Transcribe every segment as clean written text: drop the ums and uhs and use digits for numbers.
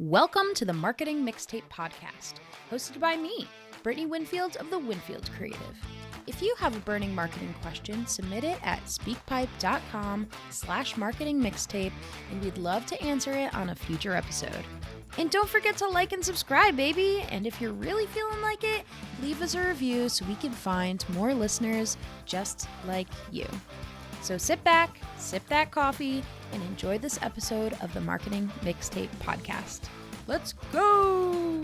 Welcome to the Marketing Mixtape Podcast, hosted by me, Brittany Winfield of the Winfield Creative. If you have a burning marketing question, submit it at speakpipe.com/marketingmixtape, and we'd love to answer it on a future episode. And don't forget to like and subscribe, baby! And if you're really feeling like it, leave us a review so we can find more listeners just like you. So sit back, sip that coffee, and enjoy this episode of the Marketing Mixtape Podcast. Let's go!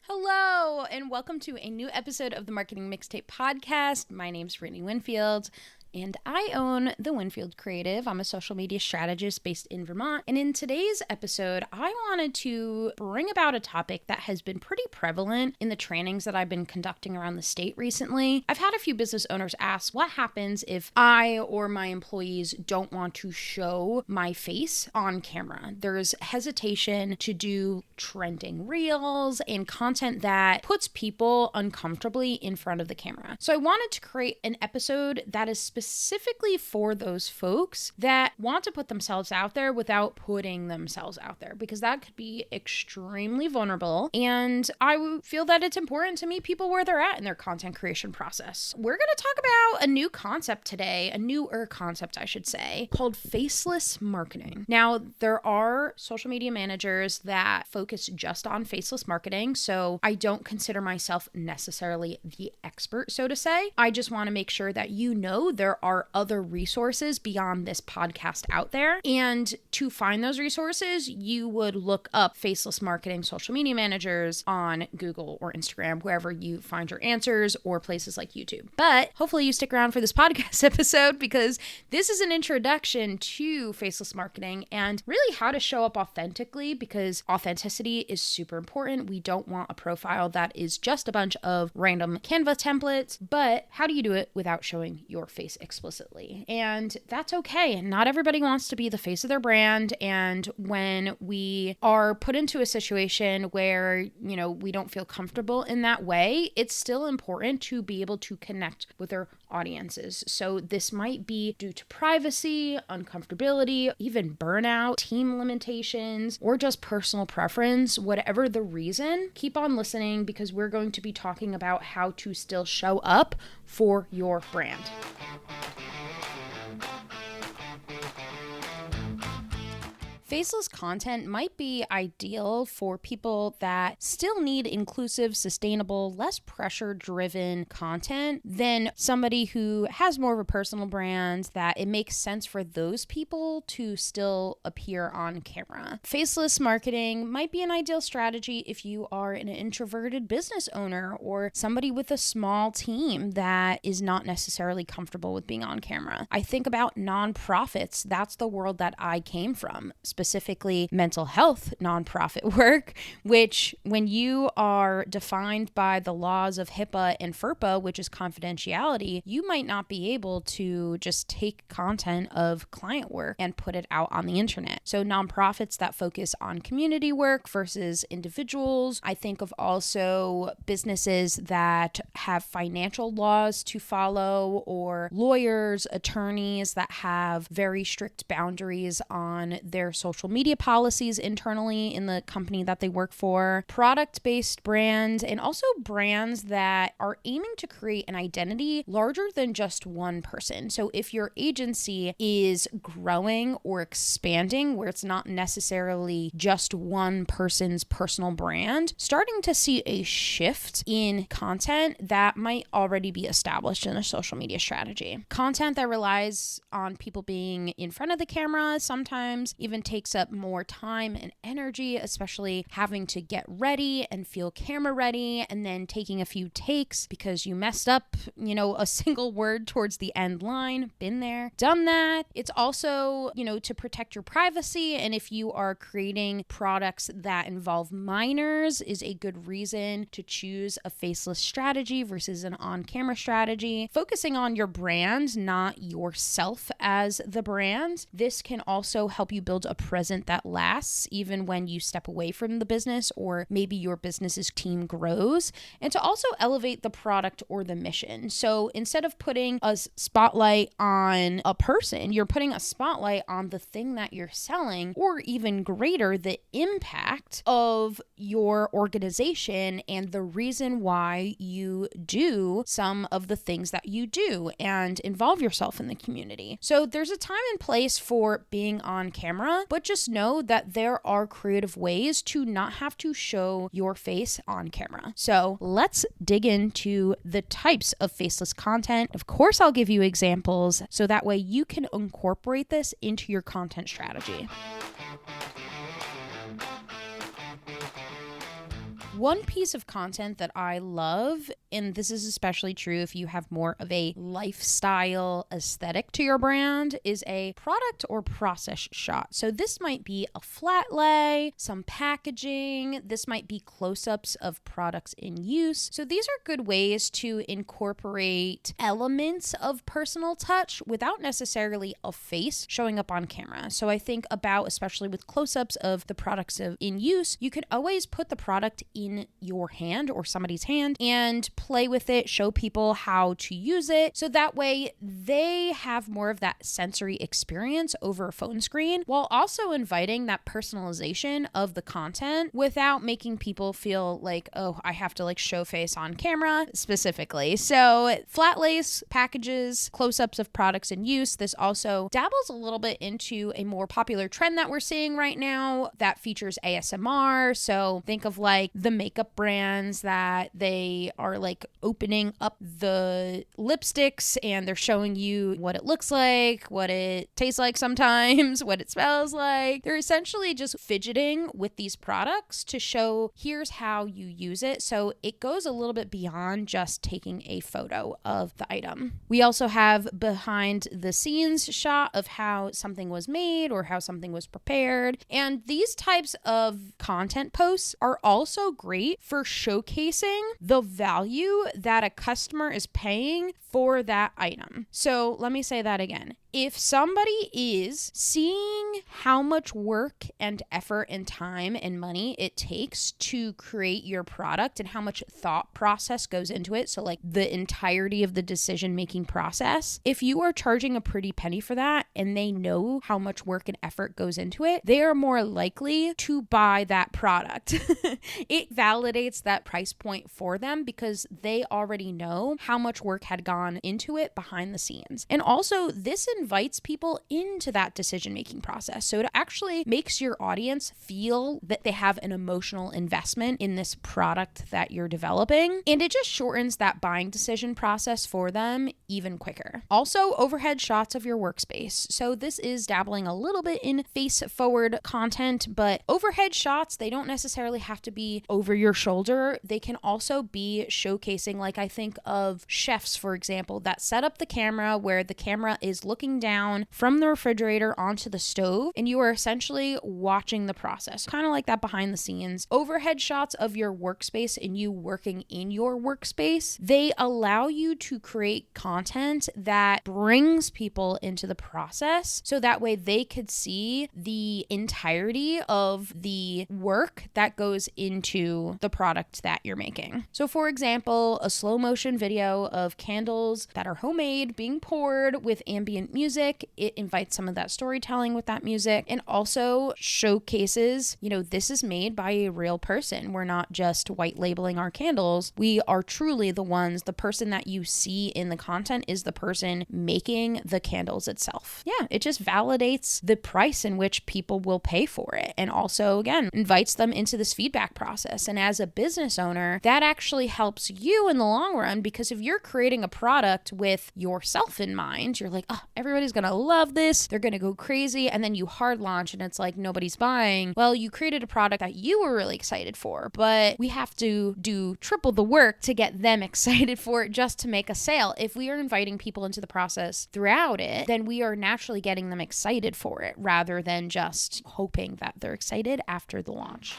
Hello, and welcome to a new episode of the Marketing Mixtape Podcast. My name's Brittany Winfield, and I own the Winfield Creative. I'm a social media strategist based in Vermont. And in today's episode, I wanted to bring about a topic that has been pretty prevalent in the trainings that I've been conducting around the state recently. I've had a few business owners ask, what happens if I or my employees don't want to show my face on camera? There's hesitation to do trending reels and content that puts people uncomfortably in front of the camera. So I wanted to create an episode that is specifically for those folks that want to put themselves out there without putting themselves out there, because that could be extremely vulnerable. And I feel that it's important to meet people where they're at in their content creation process. We're going to talk about a new concept today, a newer concept, I should say, called faceless marketing. Now, there are social media managers that focus just on faceless marketing, so I don't consider myself necessarily the expert, so to say. I just want to make sure that you know there are other resources beyond this podcast out there. And to find those resources, you would look up faceless marketing social media managers on Google or Instagram, wherever you find your answers, or places like YouTube. But hopefully you stick around for this podcast episode, because this is an introduction to faceless marketing and really how to show up authentically, because authenticity is super important. We don't want a profile that is just a bunch of random Canva templates, but how do you do it without showing your face explicitly? And that's okay. Not everybody wants to be the face of their brand. And when we are put into a situation where, we don't feel comfortable in that way, it's still important to be able to connect with our audiences. So this might be due to privacy, uncomfortability, even burnout, team limitations, or just personal preference. Whatever the reason, keep on listening, because we're going to be talking about how to still show up for your brand. Faceless content might be ideal for people that still need inclusive, sustainable, less pressure-driven content than somebody who has more of a personal brand, that it makes sense for those people to still appear on camera. Faceless marketing might be an ideal strategy if you are an introverted business owner or somebody with a small team that is not necessarily comfortable with being on camera. I think about nonprofits. That's the world that I came from. Specifically mental health nonprofit work, which when you are defined by the laws of HIPAA and FERPA, which is confidentiality, you might not be able to just take content of client work and put it out on the internet. So nonprofits that focus on community work versus individuals. I think of also businesses that have financial laws to follow, or lawyers, attorneys that have very strict boundaries on their social media policies internally in the company that they work for, product-based brands, and also brands that are aiming to create an identity larger than just one person. So if your agency is growing or expanding, where it's not necessarily just one person's personal brand, starting to see a shift in content that might already be established in a social media strategy. Content that relies on people being in front of the camera sometimes even takes up more time and energy, especially having to get ready and feel camera ready, and then taking a few takes because you messed up, a single word towards the end line. Been there, done that. It's also, to protect your privacy. And if you are creating products that involve minors, is a good reason to choose a faceless strategy versus an on-camera strategy. Focusing on your brand, not yourself as the brand, this can also help you build a presence that lasts even when you step away from the business or maybe your business's team grows, and to also elevate the product or the mission. So instead of putting a spotlight on a person, you're putting a spotlight on the thing that you're selling, or even greater, the impact of your organization and the reason why you do some of the things that you do and involve yourself in the community. So there's a time and place for being on camera, but just know that there are creative ways to not have to show your face on camera. So let's dig into the types of faceless content. Of course, I'll give you examples so that way you can incorporate this into your content strategy. One piece of content that I love, and this is especially true if you have more of a lifestyle aesthetic to your brand, is a product or process shot. So this might be a flat lay, some packaging, this might be close-ups of products in use. So these are good ways to incorporate elements of personal touch without necessarily a face showing up on camera. So I think about, especially with close-ups of the products in use, you can always put the product in your hand or somebody's hand and play with it, show people how to use it. So that way they have more of that sensory experience over a phone screen, while also inviting that personalization of the content without making people feel like, oh, I have to like show face on camera specifically. So flat lace, packages, close-ups of products in use. This also dabbles a little bit into a more popular trend that we're seeing right now that features ASMR. So think of like the makeup brands that they are like opening up the lipsticks and they're showing you what it looks like, what it tastes like sometimes, what it smells like. They're essentially just fidgeting with these products to show here's how you use it. So it goes a little bit beyond just taking a photo of the item. We also have behind the scenes shot of how something was made or how something was prepared. And these types of content posts are also great for showcasing the value that a customer is paying for that item. So let me say that again. If somebody is seeing how much work and effort and time and money it takes to create your product and how much thought process goes into it, so like the entirety of the decision-making process, if you are charging a pretty penny for that and they know how much work and effort goes into it, they are more likely to buy that product. It validates that price point for them because they already know how much work had gone into it behind the scenes. And also, this invites people into that decision-making process. So it actually makes your audience feel that they have an emotional investment in this product that you're developing. And it just shortens that buying decision process for them even quicker. Also, overhead shots of your workspace. So this is dabbling a little bit in face-forward content, but overhead shots, they don't necessarily have to be over your shoulder. They can also be showcasing, like I think of chefs, for example, that set up the camera where the camera is looking down from the refrigerator onto the stove and you are essentially watching the process, kind of like that behind the scenes. Overhead shots of your workspace and you working in your workspace, they allow you to create content that brings people into the process so that way they could see the entirety of the work that goes into the product that you're making. So for example, a slow motion video of candles that are homemade being poured with ambient music. It invites some of that storytelling with that music and also showcases, this is made by a real person. We're not just white labeling our candles. We are truly the ones, the person that you see in the content is the person making the candles itself. Yeah, it just validates the price in which people will pay for it. And also, again, invites them into this feedback process. And as a business owner, that actually helps you in the long run because if you're creating a product with yourself in mind, you're like, oh, everybody's going to love this. They're going to go crazy. And then you hard launch and it's like nobody's buying. Well, you created a product that you were really excited for, but we have to do triple the work to get them excited for it just to make a sale. If we are inviting people into the process throughout it, then we are naturally getting them excited for it rather than just hoping that they're excited after the launch.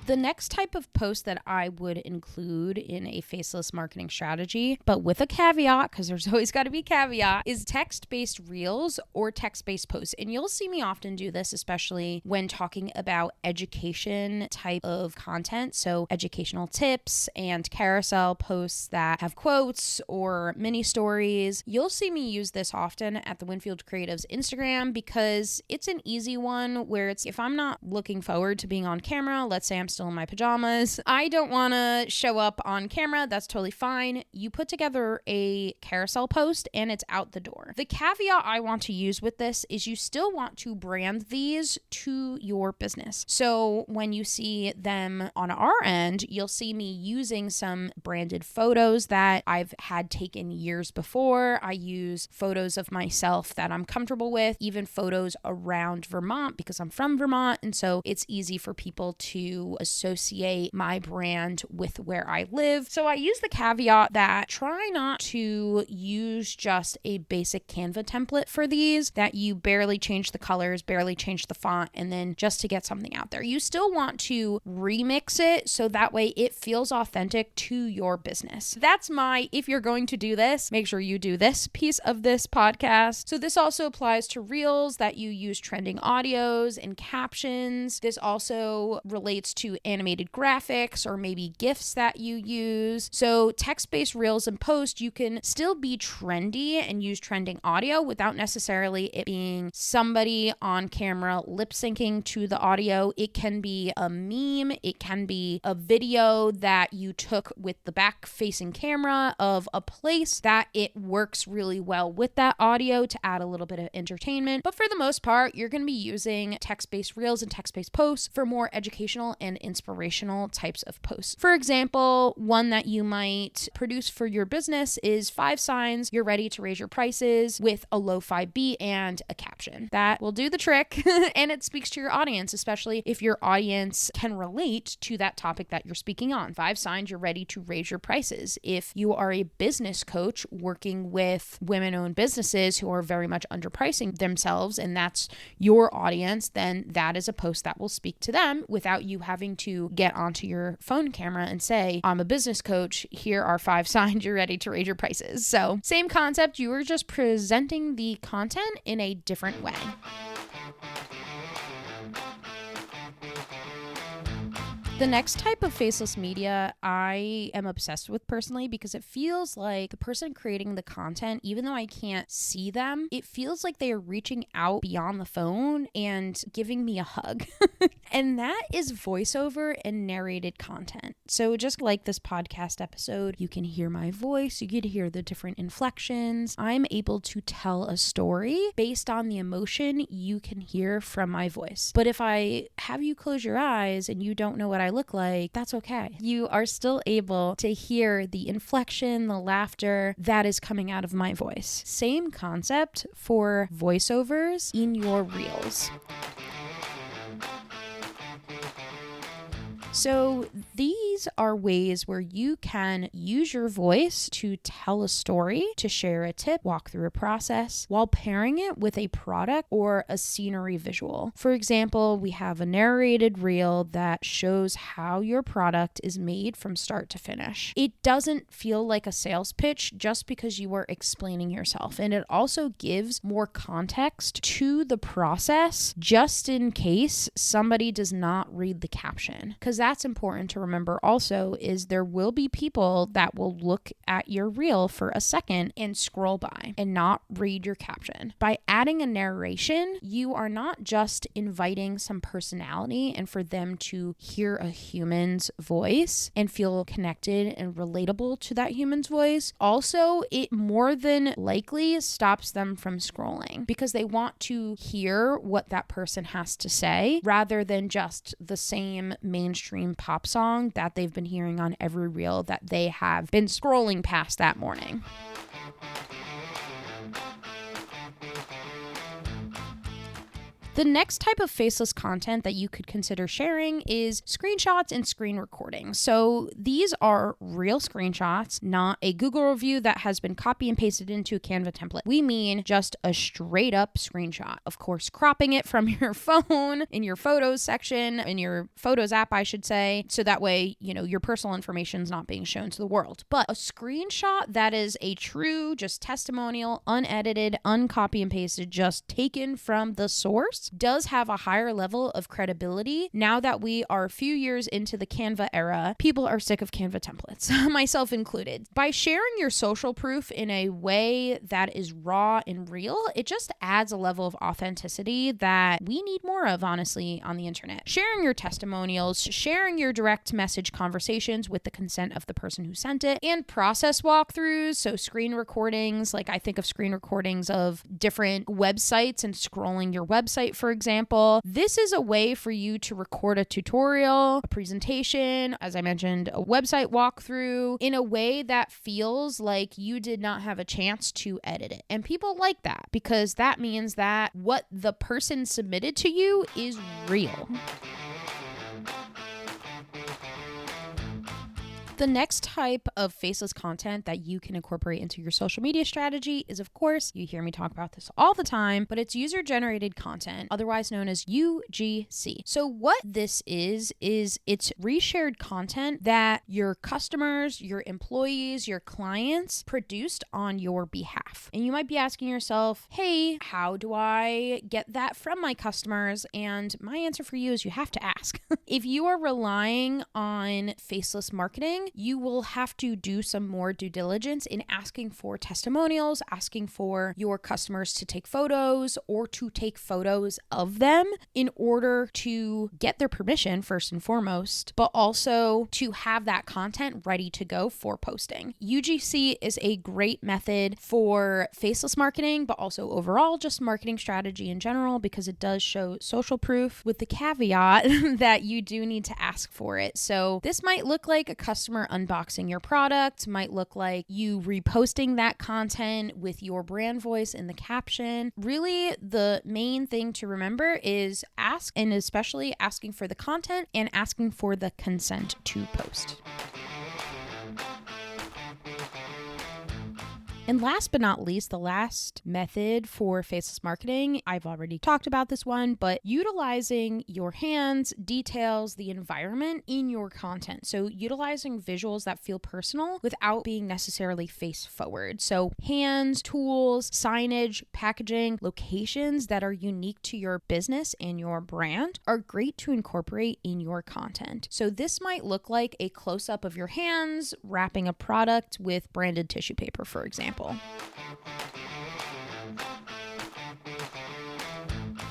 The next type of post that I would include in a faceless marketing strategy, but with a caveat, because there's always got to be a caveat, is text-based reels or text-based posts. And you'll see me often do this, especially when talking about education type of content. So educational tips and carousel posts that have quotes or mini stories. You'll see me use this often at the Winfield Creatives Instagram because it's an easy one where it's, if I'm not looking forward to being on camera, let's say I'm still in my pajamas, I don't want to show up on camera, that's totally fine. You put together a carousel post and it's out the door. The caveat I want to use with this is you still want to brand these to your business. So when you see them on our end, you'll see me using some branded photos that I've had taken years before. I use photos of myself that I'm comfortable with, even photos around Vermont because I'm from Vermont. And so it's easy for people to associate my brand with where I live. So I use the caveat that try not to use just a basic Canva template for these, that you barely change the colors, barely change the font, and then just to get something out there. You still want to remix it so that way it feels authentic to your business. That's my, if you're going to do this, make sure you do this piece of this podcast. So this also applies to reels, that you use trending audios and captions. This also relates to animated graphics or maybe GIFs that you use. So text-based reels and posts, you can still be trendy and use trending audio without necessarily it being somebody on camera lip syncing to the audio. It can be a meme. It can be a video that you took with the back facing camera of a place that it works really well with that audio to add a little bit of entertainment. But for the most part, you're going to be using text-based reels and text-based posts for more educational and inspirational types of posts. For example, one that you might produce for your business is 5 signs you're ready to raise your prices with a lo-fi beat and a caption. That will do the trick and it speaks to your audience, especially if your audience can relate to that topic that you're speaking on. 5 signs you're ready to raise your prices. If you are a business coach working with women-owned businesses who are very much underpricing themselves and that's your audience, then that is a post that will speak to them without you having to get onto your phone camera and say, I'm a business coach, here are 5 signs you're ready to raise your prices. So same concept, you are just presenting the content in a different way. The next type of faceless media I am obsessed with personally because it feels like the person creating the content, even though I can't see them, it feels like they are reaching out beyond the phone and giving me a hug. And that is voiceover and narrated content. So just like this podcast episode, you can hear my voice, you get to hear the different inflections. I'm able to tell a story based on the emotion you can hear from my voice. But if I have you close your eyes and you don't know what I look like, that's okay. You are still able to hear the inflection, the laughter that is coming out of my voice. Same concept for voiceovers in your reels. So these are ways where you can use your voice to tell a story, to share a tip, walk through a process, while pairing it with a product or a scenery visual. For example, we have a narrated reel that shows how your product is made from start to finish. It doesn't feel like a sales pitch just because you are explaining yourself. And it also gives more context to the process just in case somebody does not read the caption. Because that's important to remember also is there will be people that will look at your reel for a second and scroll by and not read your caption. By adding a narration, you are not just inviting some personality and for them to hear a human's voice and feel connected and relatable to that human's voice. Also, it more than likely stops them from scrolling because they want to hear what that person has to say rather than just the same mainstream pop song that they've been hearing on every reel that they have been scrolling past that morning. The next type of faceless content that you could consider sharing is screenshots and screen recordings. So these are real screenshots, not a Google review that has been copy and pasted into a Canva template. We mean just a straight up screenshot. Of course, cropping it from your phone in your photos section, in your photos app, I should say, so that way, your personal information is not being shown to the world. But a screenshot that is a true, just testimonial, unedited, uncopy and pasted, just taken from the source, does have a higher level of credibility. Now that we are a few years into the Canva era, people are sick of Canva templates, myself included. By sharing your social proof in a way that is raw and real, it just adds a level of authenticity that we need more of, honestly, on the internet. Sharing your testimonials, sharing your direct message conversations with the consent of the person who sent it, and process walkthroughs, so screen recordings, like I think of screen recordings of different websites and scrolling your website, for example. This is a way for you to record a tutorial, a presentation, as I mentioned, a website walkthrough in a way that feels like you did not have a chance to edit it. And people like that because that means that what the person submitted to you is real. The next type of faceless content that you can incorporate into your social media strategy is, of course, you hear me talk about this all the time, but it's user-generated content, otherwise known as UGC. So what this is it's reshared content that your customers, your employees, your clients produced on your behalf. And you might be asking yourself, hey, how do I get that from my customers? And my answer for you is you have to ask. If you are relying on faceless marketing, you will have to do some more due diligence in asking for testimonials, asking for your customers to take photos or to take photos of them in order to get their permission first and foremost, but also to have that content ready to go for posting. UGC is a great method for faceless marketing, but also overall just marketing strategy in general because it does show social proof with the caveat that you do need to ask for it. So this might look like a customer unboxing your product, might look like you reposting that content with your brand voice in the caption. Really, the main thing to remember is ask, and especially asking for the content and asking for the consent to post. And last but not least, the last method for faceless marketing, I've already talked about this one, but utilizing your hands, details, the environment in your content. So utilizing visuals that feel personal without being necessarily face forward. So hands, tools, signage, packaging, locations that are unique to your business and your brand are great to incorporate in your content. So this might look like a close-up of your hands wrapping a product with branded tissue paper, for example.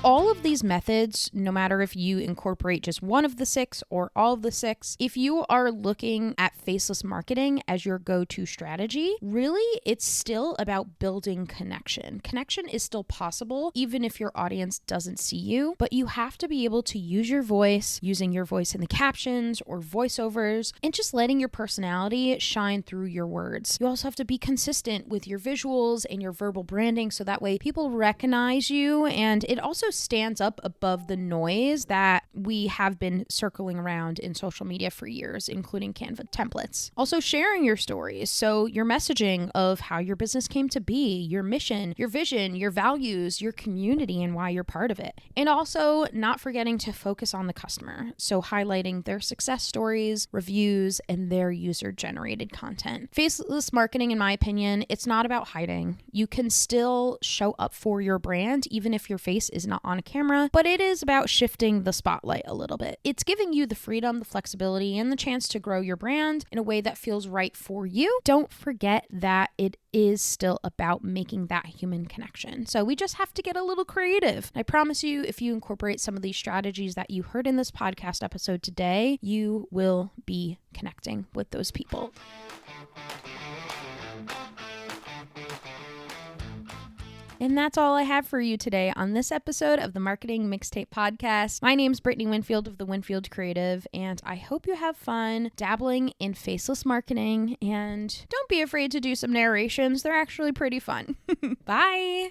All of these methods, no matter if you incorporate just one of the 6 or all of the 6, if you are looking at faceless marketing as your go-to strategy, really it's still about building connection. Connection is still possible even if your audience doesn't see you, but you have to be able to use your voice, using your voice in the captions or voiceovers, and just letting your personality shine through your words. You also have to be consistent with your visuals and your verbal branding so that way people recognize you, and it also stands up above the noise that we have been circling around in social media for years, including Canva templates. Also sharing your stories. So your messaging of how your business came to be, your mission, your vision, your values, your community, and why you're part of it. And also not forgetting to focus on the customer. So highlighting their success stories, reviews, and their user-generated content. Faceless marketing, in my opinion, it's not about hiding. You can still show up for your brand, even if your face is not on a camera, but it is about shifting the spotlight a little bit. It's giving you the freedom, the flexibility, and the chance to grow your brand in a way that feels right for you. Don't forget that it is still about making that human connection. So we just have to get a little creative. I promise you, if you incorporate some of these strategies that you heard in this podcast episode today, you will be connecting with those people. And that's all I have for you today on this episode of the Marketing Mixtape Podcast. My name's Brittany Winfield of the Winfield Creative, and I hope you have fun dabbling in faceless marketing. And don't be afraid to do some narrations. They're actually pretty fun. Bye.